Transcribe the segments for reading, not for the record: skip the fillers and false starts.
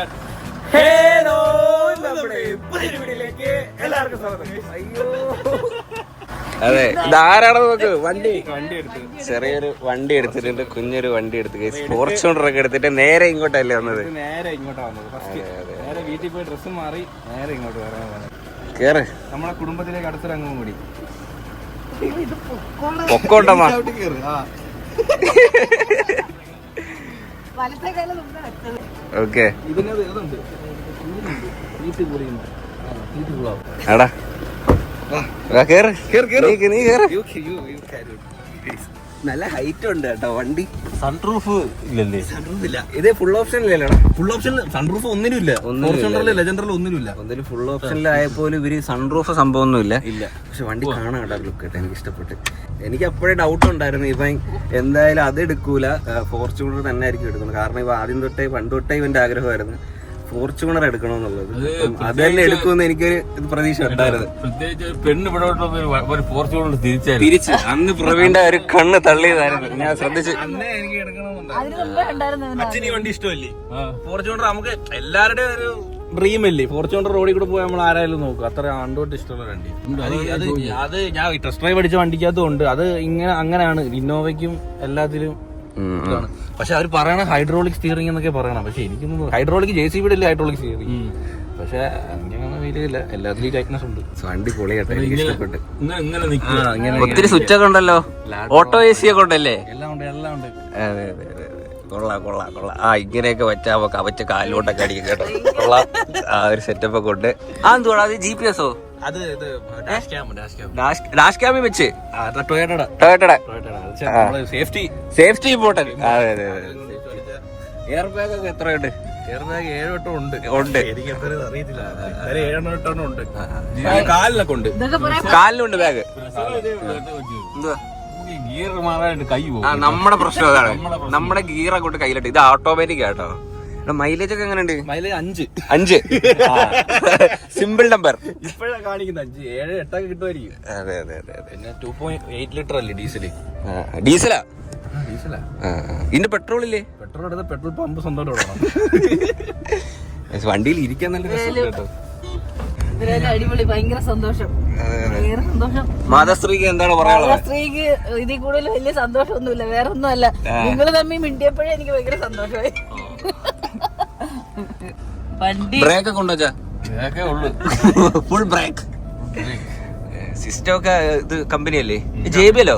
Hello, നമ്മുടെ പുതിയൊരു വീഡിയോയിലേക്ക് എല്ലാവർക്കും സ്വാഗതം. അയ്യോ, അതെ, ധാരാളം നോക്ക് വണ്ടി എടുത്ത് ചെറിയൊരു വണ്ടി എടുത്തിട്ടുണ്ട്, കുഞ്ഞൊരു വണ്ടി എടുത്ത് ഫോർച്യൂണറൊക്കെ എടുത്തിട്ട് നേരെ ഇങ്ങോട്ടല്ലേ വന്നത്. നേരെ ഇങ്ങോട്ടാ വന്നത്. നേരെ വീട്ടിൽ പോയി ഡ്രസ്സ് മാറി നേരെ ഇങ്ങോട്ട് വരാൻ വന്നത്. കേറ്, നമ്മളെ കുടുംബത്തിലേക്ക് അടുത്തൊരു അംഗം കൂടി പൊക്കോണ്ടമ്മ. ഓക്കെ, എടാ കേറ്, നീ കേറ്. നല്ല ഹൈറ്റ് ഉണ്ട് കേട്ടോ വണ്ടി. സൺറൂഫ് ഇല്ലല്ലേ? സൺറൂഫ് ഇല്ല, ഇത് ഫുൾ ഓപ്ഷൻ ഇല്ലല്ലോ. ഫുൾ ഓപ്ഷൻ സൺറൂഫ് ഒന്നിനുമില്ല. ലെജൻഡറിൽ ഒന്നിനുമില്ല. ഒന്നിലും ഫുൾ ഓപ്ഷനിലായപ്പോലും ഇവര് സൺറൂഫ് സംഭവമൊന്നും ഇല്ല. പക്ഷെ വണ്ടി കാണാൻ കേട്ടോ, ലുക്ക് കേട്ടോ, എനിക്ക് ഇഷ്ടപ്പെട്ട്. എനിക്ക് അപ്പോഴേ ഡൗട്ട് ഉണ്ടായിരുന്നു ഇവൻ എന്തായാലും അത് എടുക്കൂല, ഫോർച്യൂണർ തന്നെ ആയിരിക്കും എടുക്കുന്നത്. കാരണം ഇവ ആദ്യം തൊട്ടേ പണ്ട് തൊട്ടേ ഇവന്റെ ആഗ്രഹമായിരുന്നു ഫോർച്യൂണർ എടുക്കണമെന്നുള്ളത്. അത് തന്നെ എടുക്കുമെന്ന് എനിക്കൊരു പ്രതീക്ഷ ഉണ്ടായിരുന്നു. തിരിച്ച് അന്ന് പ്രവീണിന്റെ ഒരു കണ്ണ് തള്ളിയതായിരുന്നു, ഞാൻ ശ്രദ്ധിച്ചു. അച്ഛന് വണ്ടി ഇഷ്ടമല്ലേ ഫോർച്യൂണർ? നമുക്ക് എല്ലാവരുടെയും ഒരു ഡ്രീം അല്ലേ ഫോർച്യൂണർ? റോഡിൽ കൂടെ പോയി നമ്മൾ ആരായാലും നോക്കും. അത്ര ആണ്ടോട്ട് ഇഷ്ടമുള്ള വണ്ടി അത് ഞാൻ ടെസ്റ്റ് ഡ്രൈവ് അടിച്ച വണ്ടിക്കകത്തും ഉണ്ട്. അത് ഇങ്ങനെ അങ്ങനെയാണ് ഇന്നോവയ്ക്കും എല്ലാത്തിലും. പക്ഷെ അവർ പറയണ ഹൈഡ്രോളിക് സ്റ്റിയറിംഗ് എന്നൊക്കെ പറയണം. പക്ഷെ എനിക്കൊന്നും ഹൈഡ്രോളിക് JCB ഇല്ല, ഹൈഡ്രോളിക് സ്റ്റിയറിംഗ്. പക്ഷെ അങ്ങനെ വലിയില്ല, എല്ലാത്തിലും ടൈറ്റ്നസ് ഉണ്ട്. വണ്ടി പൊളിയാട്ടെ, എനിക്ക് ഇഷ്ടപ്പെട്ടു. ഒത്തിരി സ്വിച്ച് ഒക്കെ ഉണ്ടല്ലോ, ഓട്ടോ AC ഒക്കെ ഉണ്ടല്ലേ? എല്ലാം ഉണ്ട്. അതെ, കൊള്ളാം. ആ, ഇങ്ങനെയൊക്കെ വെച്ചാ കവച്ച കാലിലോട്ടൊക്കെ അടിക്കും കേട്ടോ. കൊള്ളാം, ആ ഒരു സെറ്റപ്പ് ഒക്കെ ഉണ്ട്. ആ, എന്തുവാ അത്? GPS ഓ? അത് ഡാഷ് ക്യാമിൽ വെച്ച് ടൊയോട്ടയുടെ സേഫ്റ്റി ഇമ്പോർട്ടന്റ്. അതെ. എയർ ബാഗ് ഒക്കെ എത്രയുണ്ട്? എയർ ബാഗ് 7-8 ഉണ്ട്. എനിക്ക് എത്ര അറിയത്തില്ല, 7-8 ഉണ്ട്. കാലിനൊക്കെ ഉണ്ട്, കാലിനുണ്ട് ബാഗ്. എന്തുവാ ഗിയർ മാറാണ്ട് കൈ പോകും. നമ്മുടെ പ്രശ്നം അതാണ്, നമ്മുടെ ഗിയർ അങ്ങോട്ട് കയ്യിലിട്ട്. ഇത് ഓട്ടോമാറ്റിക് കേട്ടോ. മൈലേജ് ഒക്കെ എങ്ങനെയുണ്ട്? Mileage 5 simple number. ഇപ്പോഴാണ് കാണിക്കുന്നത് 5, 7, 8 ഒക്കെ കിട്ടുമായിരിക്കും. അതെ. പിന്നെ 2.8 ലിറ്റർ അല്ലേ ഡീസലാ. ഇതിന്റെ പെട്രോൾ ഇല്ലേ? പെട്രോൾ എടുത്ത പെട്രോൾ പമ്പ് സ്വന്തമായിട്ട് വണ്ടിയിൽ ഇരിക്കാൻ നല്ല രസം കേട്ടോ. അടിപൊളി, ഭയങ്കര സന്തോഷം. മാതസ്ത്രീക്ക് എന്താണ് പറയാനുള്ളത്? സ്ത്രീക്ക് ഇതിൽ കൂടുതൽ വലിയ സന്തോഷമൊന്നുമില്ല, വേറെ ഒന്നുമല്ല. നിങ്ങൾ തമ്മിൽ മിണ്ടിയപ്പോഴേ എനിക്ക് ഭയങ്കര സന്തോഷമായി. ബ്രേക്ക് ഒക്കെ ഉണ്ടോ? ഫുൾ ബ്രേക്ക് സിസ്റ്റം ഒക്കെ ഇത് കമ്പനിയല്ലേ? JBL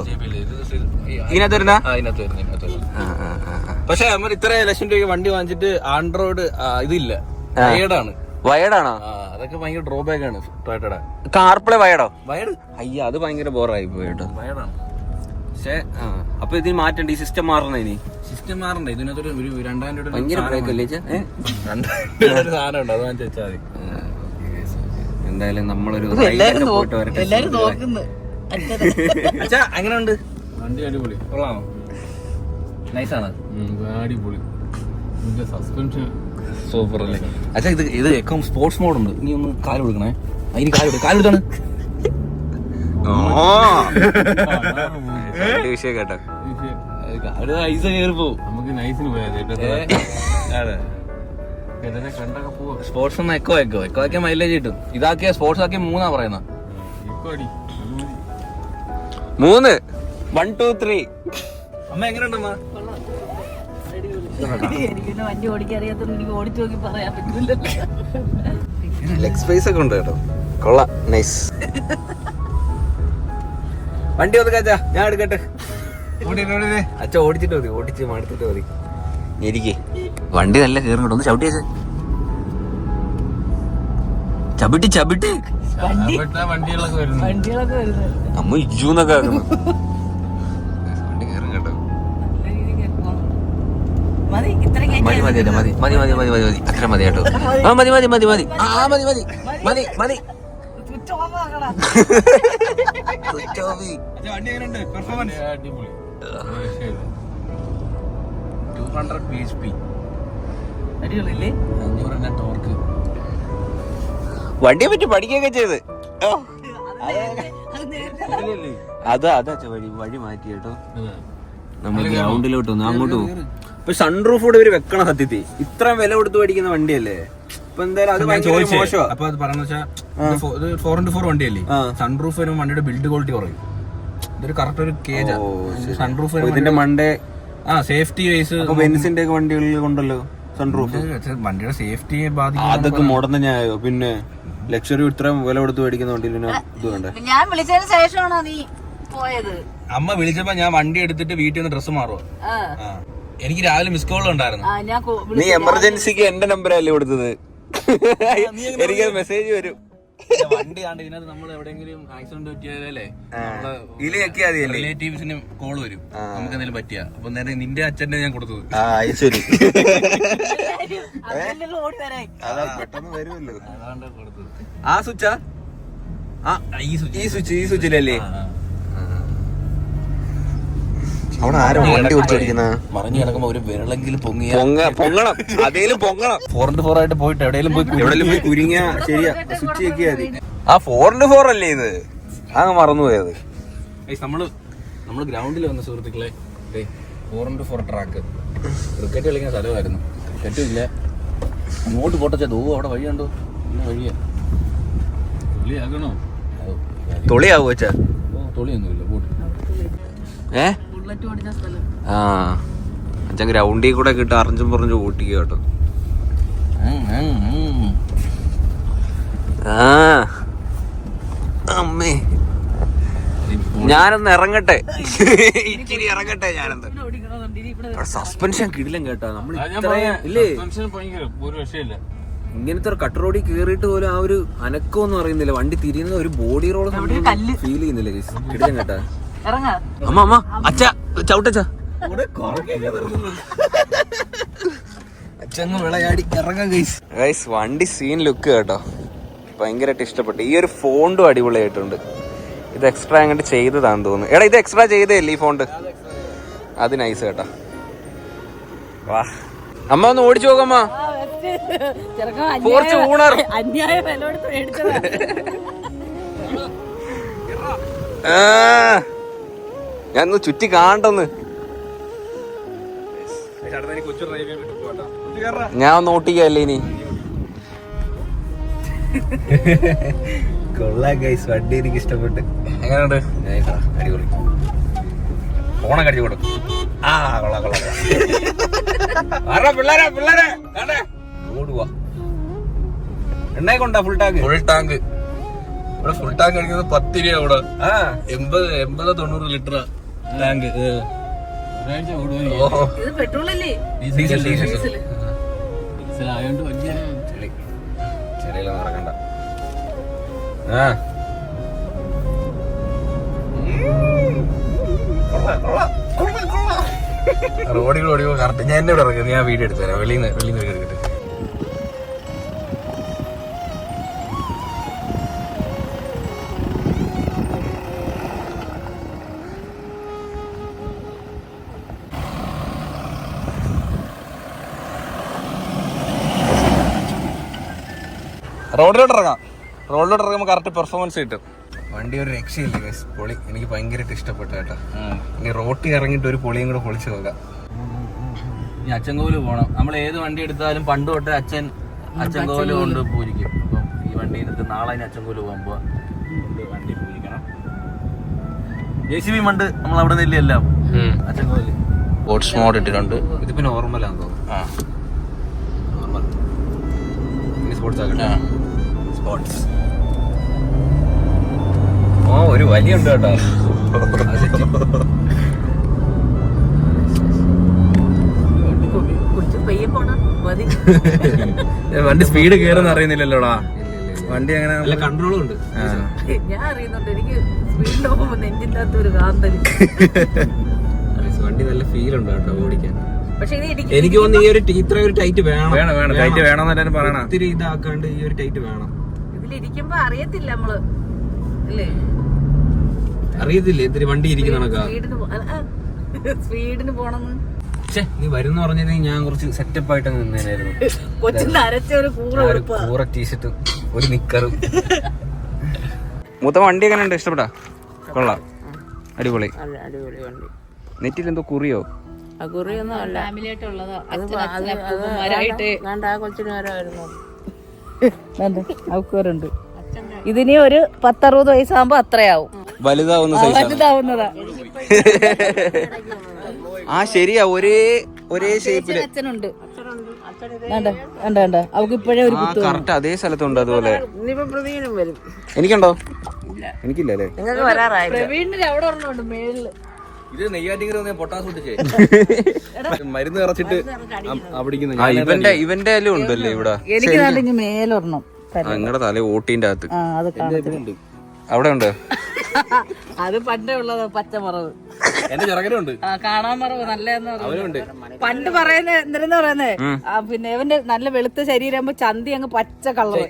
ഇതിനകത്ത് വരുന്ന? പക്ഷെ നമ്മൾ ഇത്ര ലക്ഷം രൂപയ്ക്ക് വണ്ടി വാങ്ങിച്ചിട്ട് ആൻഡ്രോയിഡ് ഇതില്ല, വയർഡാണോ? അതൊക്കെ ഭയങ്കര ഡ്രോബാക്ക് ആണ് ടൊയോട്ടയുടെ. കാർപ്ലേ വയർഡോ? അയ്യ, അത് ഭയങ്കര ബോറായി പോയിട്ടോ. വയർഡാണ്. പക്ഷെ അപ്പൊ ഇതിന് മാറ്റണ്ട, ഈ സിസ്റ്റം മാറണ. ഇനി സിസ്റ്റം മാറണ്ട, ഇതിനകത്തൊരു 2000 രൂപ ഭയങ്കര ബ്രേക്ക് അല്ലേ? 2000 രൂപ സാധനം ഉണ്ട്, അത് വാങ്ങിച്ച് വെച്ചാൽ മതി. എന്തായാലും നമ്മളൊരു അങ്ങനെ ഉണ്ട്. വണ്ടി അടിപൊളി, കൊള്ളാമോ? നൈസാണ്, അടിപൊളി. സസ്പെൻഷൻ സൂപ്പർ അല്ലേ? അച്ഛാ, ഇത് സ്പോർട്സ് മോഡ് ഉണ്ട്. നീ ഒന്ന് കാല് കൊടുക്കണേ. അതിന് കാലെടുത്താണ് വിഷയം കേട്ടോ. ഐസ് കയറി പോവും. നമുക്ക് നൈസിന് പോയാൽ സ്പോർട്സ് ഒന്ന് എക്കോ ആക്കിയ മൈലേജ് കിട്ടും. ഇതാക്കിയ സ്പോർട്സ് ആക്കിയ 3 പറയുന്നത്. 3 1 2 3. അമ്മ എങ്ങനെയുണ്ടമ്മ? എനിക്കിന്ന് വണ്ടി ഓടിക്കാൻ അറിയാത്തത്, എനിക്ക് ഓടിച്ചു നോക്കി പറയാൻ പറ്റില്ല. ലെഗ് സ്പേസ് ഒക്കെ ഉണ്ട് കേട്ടോ, കൊള്ളാം, നൈസ്. വണ്ടി ഒതുക്കാച്ചാ, ഞാൻ എടുക്കട്ടെ. അച്ഛ ഓടിച്ചിട്ട് മതി, ഓടിച്ച് മടുത്തിട്ട് മതി. ഇരിക്കേ, വണ്ടി നല്ല കയറും കേട്ടോ. ഒന്ന് ചവിട്ടിയേ, ചവിട്ടി വണ്ടികളൊക്കെ വരുന്നത് നമ്മ ഇജൂന്നൊക്കെ ആക്കുന്നു. വണ്ടി കയറും കേട്ടോ. മതി അത്ര മതി കേട്ടോ. മതി. വണ്ടി എങ്ങനെയുണ്ട്? പെർഫോമൻസ് അടിപൊളി. 200 bhp അടിപൊളിയല്ലേ? 500 ടോർക്ക്. വണ്ടിയെ പറ്റി പഠിക്കുകയൊക്കെ ചെയ്ത്. അതാ വഴി മാറ്റി കേട്ടോ. നമ്മൾ ഗ്രൗണ്ടിലോട്ട് അങ്ങോട്ട് പോകും. ഇപ്പൊ സൺറൂഫ് കൂടെ ഇവര് വെക്കണം സത്യത്തിൽ. ഇത്രയും വില കൊടുത്ത് മേടിക്കുന്ന വണ്ടിയല്ലേ. ഇപ്പൊ എന്തായാലും അത് ഭയങ്കര മോശമാണ്. അപ്പൊ അത് പറഞ്ഞു വെച്ചാൽ 4x4 വണ്ടിയല്ലേ, സൺറൂഫ് വരുമ്പോൾ വണ്ടിയുടെ ബിൽഡ് ക്വാളിറ്റി കുറയും. ഇതൊരു കറക്റ്റ് ഒരു കേജാ സൺറൂഫ്. ഇതിന്റെ മണ്ടേ സേഫ്റ്റി വൈസ് ബെൻസിന്റെ ഒക്കെ വണ്ടികളിൽ കൊണ്ടല്ലോ സൺറൂഫ്. വണ്ടിയുടെ സേഫ്റ്റിയെ ബാധിക്കും. അതൊക്കെ മുടന്ന ന്യായോ. പിന്നെ ലക്ഷറി ഇത്രയും വില കൊടുത്ത് മേടിക്കുന്ന വണ്ടിയിൽ ഇത് വേണ്ടേ? ഞാൻ വിളിച്ചതിന് ശേഷമാണോ നീ പോയത്? അമ്മ വിളിച്ചപ്പോ ഞാൻ വണ്ടി എടുത്തിട്ട് വീട്ടിൽ നിന്ന് ഡ്രസ്സ് മാറുക. എനിക്ക് രാവിലെ മിസ് കോൾ ഉണ്ടായിരുന്നു. നീ എമർജൻസിക്ക് എന്റെ നമ്പറല്ലേ കൊടുത്തത്? എനിക്കത് മെസ്സേജ് വരും. വണ്ടി ആണ് ഇതിനകത്ത് നമ്മൾ എവിടെയെങ്കിലും ആക്സിഡന്റ് പറ്റിയാലേ റിലേറ്റീവ്സിന് കോൾ വരും, നമുക്ക് എന്തെങ്കിലും പറ്റിയ. അപ്പൊ നേരെ നിന്റെ അച്ഛന്റെ ഞാൻ കൊടുത്തത്. ശരി പെട്ടെന്ന് വരുമല്ലോ. ആ സ്വിച്ചാ? ഈ സ്വിച്ചിലല്ലേ? അവിടെ ആരോ വണ്ടി കുറിച്ചിരിക്കുന്ന മറിഞ്ഞു കിടക്കുമ്പോ ഒരു വിരളെങ്കിലും പൊങ്ങണം. അതേലും പൊങ്ങണം. 4x4 ആയിട്ട് പോയിട്ട് എവിടെയെങ്കിലും പോയി കുരുങ്ങിയ ശരിയാ. സ്വിച്ച് ചെക്കിയാ മതി. ആ 4x4 അല്ലേ ഇത്? അങ്ങ് മറന്നുപോയത്. നമ്മള് ഗ്രൗണ്ടിൽ വന്ന സുഹൃത്തുക്കളെ, 4x4 ട്രാക്ക് ക്രിക്കറ്റ് കളിക്കുന്ന സ്ഥലമായിരുന്നു. ക്രിക്കറ്റും ഇല്ല. അങ്ങോട്ട് പോട്ടച്ചാ അവിടെ വഴി കണ്ടോ? വഴിയാ തൊളിയാകണോ? തൊളിയാവോ വെച്ചാ? തൊളിയൊന്നുമില്ല. ബോട്ട് അച്ഛൻ ഗ്രൗണ്ടിൽ കൂടെ കിട്ടും അറിഞ്ഞും പറഞ്ഞു ഓട്ടിക്കുക കേട്ടോ. അമ്മേ ഞാനൊന്ന് ഇറങ്ങട്ടെ, ഇച്ചിരി ഇറങ്ങട്ടെ. ഞാനെന്ത് സസ്പെൻഷൻ കിടിലം കേട്ടോ. നമ്മൾ ഇല്ലേ ഇങ്ങനത്തെ ഒരു കട്ട് റോഡിൽ കേറിയിട്ട് പോലും ആ ഒരു അനക്കമൊന്നും അറിയുന്നില്ല. വണ്ടി തിരിയുന്ന ഒരു ബോഡി റോൾ ഫീൽ ചെയ്യുന്നില്ല. കിടിലം കേട്ടാ. അമ്മ അമ്മ അച്ഛ ചവിട്ടച്ചാ അച്ഛങ്ങ് വിളയാടി ഇറങ്ങാം. ഗൈസ് വണ്ടി സീൻ ലുക്ക് കേട്ടോ, ഭയങ്കരമായിട്ട് ഇഷ്ടപ്പെട്ടു. ഈ ഒരു ഫോണ്ടും അടിപൊളിയായിട്ടുണ്ട്. ഇത് എക്സ്ട്രാ അങ്ങോട്ട് ചെയ്തതാന്ന് തോന്നുന്നു. എടാ ഇത് എക്സ്ട്രാ ചെയ്തല്ലേ ഈ ഫോണ്ട്? അത് നൈസ് കേട്ടോ. വാ അമ്മ ഒന്ന് ഓടിച്ചു നോക്കമ്മ. ഞാൻ ഒന്ന് ചുറ്റി കാണണ്ടെന്ന്. ഞാൻ ഒന്ന് ഓട്ടിക്കല്ലേ ഇനി. കൊള്ളാം ഗൈസ്, വണ്ടി എനിക്ക് ഇഷ്ടപ്പെട്ട്. എങ്ങനെയുണ്ട്? അടിപൊളി. ഫോണൊക്കെ അടിച്ചു കൊടുക്കും. പിള്ളേരെ ഓടുവാ. എണ്ണ കൊണ്ടാ ഫുൾ ടാങ്ക്? Full tank. ഇവിടെ ഫുൾ ടാങ്ക് അടിക്കുന്നത് 10 രൂപ. ഇവിടെ 80-90 ലിറ്റർ ടാങ്ക്. ആയോണ്ട് വലിയ ചെറിയിലൊന്നും ഇറങ്ങണ്ട. റോഡിൽ ഓടിയോ കറക്റ്റ്. ഞാൻ എന്നെ ഇവിടെ ഇറങ്ങുന്നത്, ഞാൻ വീഡിയോ എടുത്തുതരാം. വെളിയിൽ നിന്ന് എടുക്കട്ടെ. റോഡിലോട്ട് ഇറങ്ങുമ്പോൾ കറക്റ്റ് പെർഫോമൻസ് കിട്ടും. വണ്ടി ഒരു രക്ഷയില്ല ഗൈസ്, പൊളി. എനിക്ക് ഭയങ്കരമായിട്ട് ഇഷ്ടപ്പെട്ടു കേട്ടോ. ഇനി റോട്ടിൽ ഇറങ്ങിയിട്ട് ഒരു പൊളിയും കൂടെ പൊളിച്ചു നോക്കാം. ഇനി അച്ചൻകോവില് പോകണം. നമ്മൾ ഏത് വണ്ടി എടുത്താലും പണ്ട് തൊട്ട് അച്ചൻകോവില് കൊണ്ട് പൂജിക്കും. അപ്പം ഈ വണ്ടി എടുത്ത് നാളെ അച്ചൻകോവില് പോകുമ്പോ വണ്ടി പൂജിക്കണം. JCB മണ്ട് നമ്മൾ അവിടെ നിന്നില്ല എല്ലാം. അച്ചൻകോവില് സ്പോർട്സ് മോഡ് ഇട്ടിട്ടുണ്ട്. ഇതിപ്പോ നോർമലാന്ന് തോന്നുന്നു. നോർമൽ സ്പോർട്സ് ആകട്ടെ. സ്പോർട്സ് ഒരു വലിയ ഉണ്ട് കേട്ടോ. വണ്ടി സ്പീഡ് കേറുന്ന അറിയുന്നില്ലല്ലോടാ. വണ്ടി അങ്ങനെ കൺട്രോളും ഉണ്ട്. ഞാൻ അറിയുന്നുണ്ട്. എനിക്ക് സ്പീഡിൽ പോകുമ്പോ നെഞ്ചിന്റെ അകത്ത് ഒരു കാന്തല്. വണ്ടി നല്ല ഫീൽ ഉണ്ട് കേട്ടോ ഓടിക്കാൻ. പക്ഷെ എനിക്ക് തോന്നുന്നു ഈ ഒരു ഇത്ര ഒരു ടൈറ്റ് വേണം. ടൈറ്റ് വേണമെന്ന് പറയണം. ഒത്തിരി ഇതാക്കാണ്ട് ഈ ഒരു ടൈറ്റ് വേണം. ഇതിലിരിക്കുമ്പോ അറിയത്തില്ല നമ്മള് അല്ലേ? അറിയത്തില്ലേ ഇത്തിരി വണ്ടി ഇരിക്കുന്ന സ്പീഡിന് പോണെന്ന്. നീ വരുന്ന പറഞ്ഞിരുന്നെങ്കിൽ ഞാൻ കുറച്ച് സെറ്റപ്പ് ആയിട്ട് നിന്നേനായിരുന്നു. കൊച്ചിന് അരച്ച ഒരു കൂറ ടീഷർട്ടും ഒരു നിക്കറും. മൊത്തം വണ്ടി എങ്ങനെ ഉണ്ട്? ഇഷ്ടപ്പെട്ടാ? കൊള്ളാം, അടിപൊളി. അടിപൊളി വണ്ടി. നെറ്റിൽ എന്തോ കുറിയോ? കുറിയൊന്നും അല്ല. ഫാമിലി ആയിട്ടുള്ളതാ. ആ കൊച്ചിന് വരായിരുന്നു. അവക്കുവരുണ്ട്. ഇതിനി ഒരു 10-60 വയസ്സാകുമ്പോ അത്രയാവും. വലുതാവുന്നതാ. ആ ശരിയാ, ഒരേ ഷേപ്പില് അച്ഛനുണ്ട്. അവക്ക് ഇപ്പോഴേ ഒരു കറക്റ്റ് അതേ സ്ഥലത്തുണ്ട്. അതുപോലെ ഇനിയിപ്പോ പ്രവീണും വരും. എനിക്കുണ്ടോ? എനിക്കില്ലല്ലേ? നിങ്ങൾക്ക് വരാറായി. പ്രവീണിന് അവിടെ ഒരെണ്ണമുണ്ട് മേളില്. ഇത് നെയ്യാറ്റിങ്കര പൊട്ടാസ് പൊട്ടിച്ചേ മരുന്ന് നിറച്ചിട്ട് ഇവന്റെ എല്ലാം ഉണ്ടല്ലേ ഇവിടെ? എനിക്ക് നാട്ടിൽ മേലൊരെണ്ണം. നിങ്ങളുടെ തല ഓട്ടീന്റെ അകത്ത് അത് അവിടെ ഉണ്ട്. അത് പണ്ടേ ഉള്ളത് പച്ചമറവ്. എന്റെ ചെറുക്കനുണ്ട് കാണാൻ മറവ് നല്ലതെന്ന് പണ്ട് പറയുന്നത്. എന്തിനാ പറയുന്നേ? പിന്നെ ഇവന്റെ നല്ല വെളുത്ത ശരീരമാകുമ്പോ ചന്തി അങ്ങ് പച്ച കളറ്.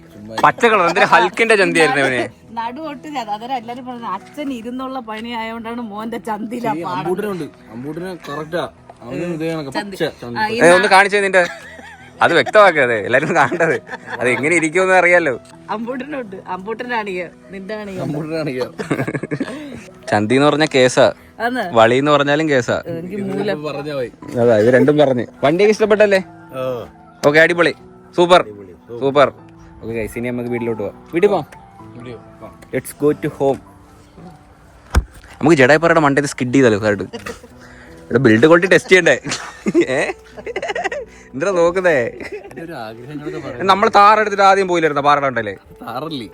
എന്തിനാ ഹൽക്കിന്റെ ചന്തി ആയിരുന്നു അവന്. നടുവൊട്ട് അന്നേരം എല്ലാരും പറയുന്നത് അച്ഛൻ ഇരുന്നുള്ള പണി ആയതുകൊണ്ടാണ് മോന്റെ ചന്തിയിലാ. അമ്പൂട്ടിന് കറക്റ്റാ. ഒന്ന് കാണിച്ചേ നിന്റെ. അത് വ്യക്തമാക്കതെ എല്ലാരും കാണേണ്ടത്. അത് എങ്ങനെ ഇരിക്കുമെന്ന് അറിയാലോ. അമ്പൂട്ടനുണ്ട്. അമ്പൂട്ടനാണിയോ നിന്റെ ആണിയോ? ചന്തി എന്ന് പറഞ്ഞ കേസാ, വളി എന്ന് പറഞ്ഞാലും കേസാ. അതാ ഇത് രണ്ടും പറഞ്ഞ്. വണ്ടിയൊക്കെ ഇഷ്ടപ്പെട്ടല്ലേ? ഓക്കെ, അടിപൊളി, സൂപ്പർ സൂപ്പർ. ഓക്കെ ഗൈസ്, ഇനി നമുക്ക് വീട്ടിലോട്ട് പോവാം. വീട്ടിൽ പോവാം. Let's go to home. നമുക്ക് ജഡായിപ്പാറയുടെ മണ്ടേത് സ്കിഡ് ചെയ്താലോ സാറിട്ട്? ഇവിടെ ബിൽഡ് ക്വാളിറ്റി ടെസ്റ്റ് ചെയ്യണ്ടേ? എന്താ നോക്കുന്നേ? നമ്മൾ താറെടുത്തിട്ട് ആദ്യം പോയില്ലായിരുന്ന പാറ ഉണ്ടല്ലേ? താറല്ലേ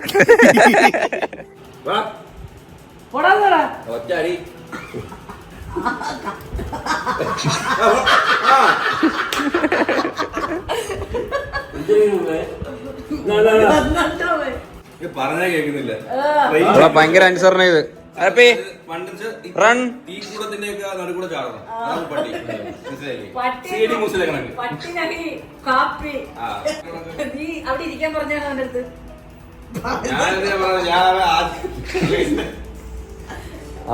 പറഞ്ഞാ കേൾക്കുന്നില്ല. ഭയങ്കര അനുസരണ ഇത്. റൺ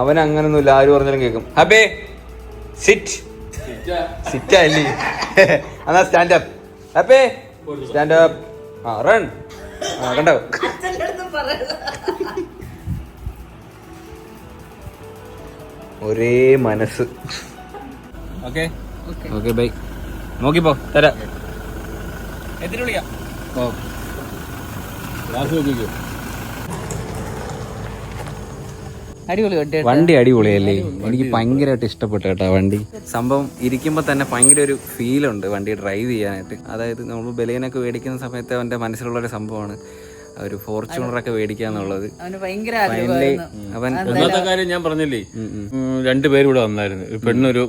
അവൻ അങ്ങനൊന്നുമില്ല, ആര് പറഞ്ഞാലും കേൾക്കും. ഹബേ സിറ്റ് സിറ്റ് അല്ലേ? എന്നാ സ്റ്റാൻഡ് അപ്പ്. ഹബേ സ്റ്റാൻഡ് അപ്പ്. ആ റൺ. കണ്ടോ? ഒരേ മനസ്സ്. Okay okay bye. നോക്കിപ്പോ തരാം. എത്തിട്ട് വിളിക്കാം. വണ്ടി അടിപൊളിയല്ലേ? എനിക്ക് ഭയങ്കരമായിട്ട് ഇഷ്ടപ്പെട്ടു കേട്ടോ വണ്ടി. സംഭവം ഇരിക്കുമ്പോ തന്നെ ഭയങ്കര ഒരു ഫീലുണ്ട് വണ്ടി ഡ്രൈവ് ചെയ്യാനായിട്ട്. അതായത് നമ്മൾ ബലേനൊക്കെ മേടിക്കുന്ന സമയത്ത് അവന്റെ മനസ്സിലുള്ള ഒരു സംഭവമാണ് ഒരു ഫോർച്യൂണറൊക്കെ മേടിക്കാന്നുള്ളത്. ഒന്നാമത്തെ കാര്യം ഞാൻ പറഞ്ഞില്ലേ, 2 പേര് ഇവിടെ വന്നായിരുന്നു. ഒരു പെണ്ണൊരു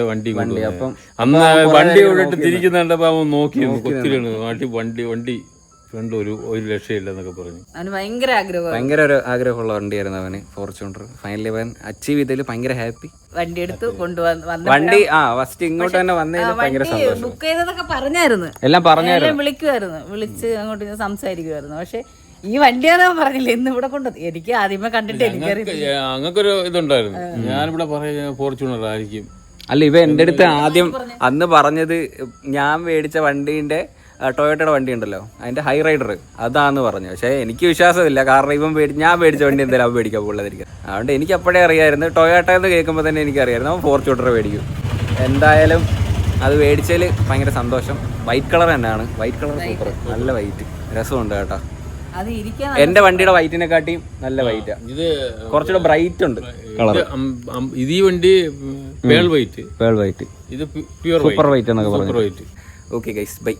വണ്ടി അപ്പം അന്ന് വണ്ടി വിട്ടിട്ട് തിരിക്കുന്നുണ്ടപ്പോ അവൻ നോക്കി കൊത്തിലാണ് വണ്ടി ഫ്രണ്ട് ഒരു രക്ഷയില്ലെന്നൊക്കെ പറഞ്ഞു. ഭയങ്കര ഒരു ആഗ്രഹമുള്ള വണ്ടിയായിരുന്നു അവന് ഫോർച്യൂണർ. ഫൈനലി അവൻ അച്ചീവ് ചെയ്തതിൽ ഭയങ്കര ഹാപ്പി. വണ്ടി എടുത്ത് കൊണ്ടുവന്ന് വണ്ടി ഫസ്റ്റ് ഇങ്ങോട്ട് തന്നെ വന്നതിൽ ഭയങ്കര സന്തോഷം. ബുക്ക് ചെയ്തതൊക്കെ പറഞ്ഞായിരുന്നു, എല്ലാം പറഞ്ഞായിരുന്നു. വിളിച്ച് അങ്ങോട്ട് സംസാരിക്കുമായിരുന്നു. പക്ഷെ ഈ വണ്ടിയാണോ പറഞ്ഞില്ല ഇന്ന് ഇവിടെ കൊണ്ട്. എനിക്ക് ആദ്യമേ കണ്ടിട്ട് അങ്ങനൊരു ഇതുണ്ടായിരുന്നു. ഞാനിവിടെ പറയാ ഫോർച്യൂണർ ആയിരിക്കും. അല്ല, ഇവ എന്റെ അടുത്ത് ആദ്യം അന്ന് പറഞ്ഞത് ഞാൻ മേടിച്ച വണ്ടീന്റെ ടൊയോട്ടയുടെ വണ്ടി ഉണ്ടല്ലോ, അതിന്റെ ഹൈ റൈഡർ അതാന്ന് പറഞ്ഞു. പക്ഷെ എനിക്ക് വിശ്വാസമില്ല, കാരണം ഇവൻ ഞാൻ മേടിച്ച വണ്ടി എന്തായാലും അവൻ മേടിക്കാൻ പോകുള്ളതായിരിക്കും. അതുകൊണ്ട് എനിക്ക് അപ്പോഴേ അറിയായിരുന്നു, ടൊയോട്ട എന്ന് കേൾക്കുമ്പോൾ തന്നെ എനിക്കറിയായിരുന്നു അവൻ ഫോർച്യൂണർ മേടിക്കും. എന്തായാലും അത് മേടിച്ചതിൽ ഭയങ്കര സന്തോഷം. വൈറ്റ് കളർ തന്നെയാണ്. വൈറ്റ് കളർ സൂപ്പർ, നല്ല വൈറ്റ്, രസമുണ്ട് കേട്ടോ. എന്റെ വണ്ടിയുടെ വൈറ്റിനെക്കാട്ടിയും നല്ല വൈറ്റാ. ഇത് കുറച്ചുകൂടെ ബ്രൈറ്റ് ഉണ്ട് കളർ. ഇത് ഈ വണ്ടി പേൾ വൈറ്റ്, ഇത് പ്യൂർ സൂപ്പർ വൈറ്റ് എന്നൊക്കെ പറഞ്ഞു. വൈറ്റ്. Okay guys, by.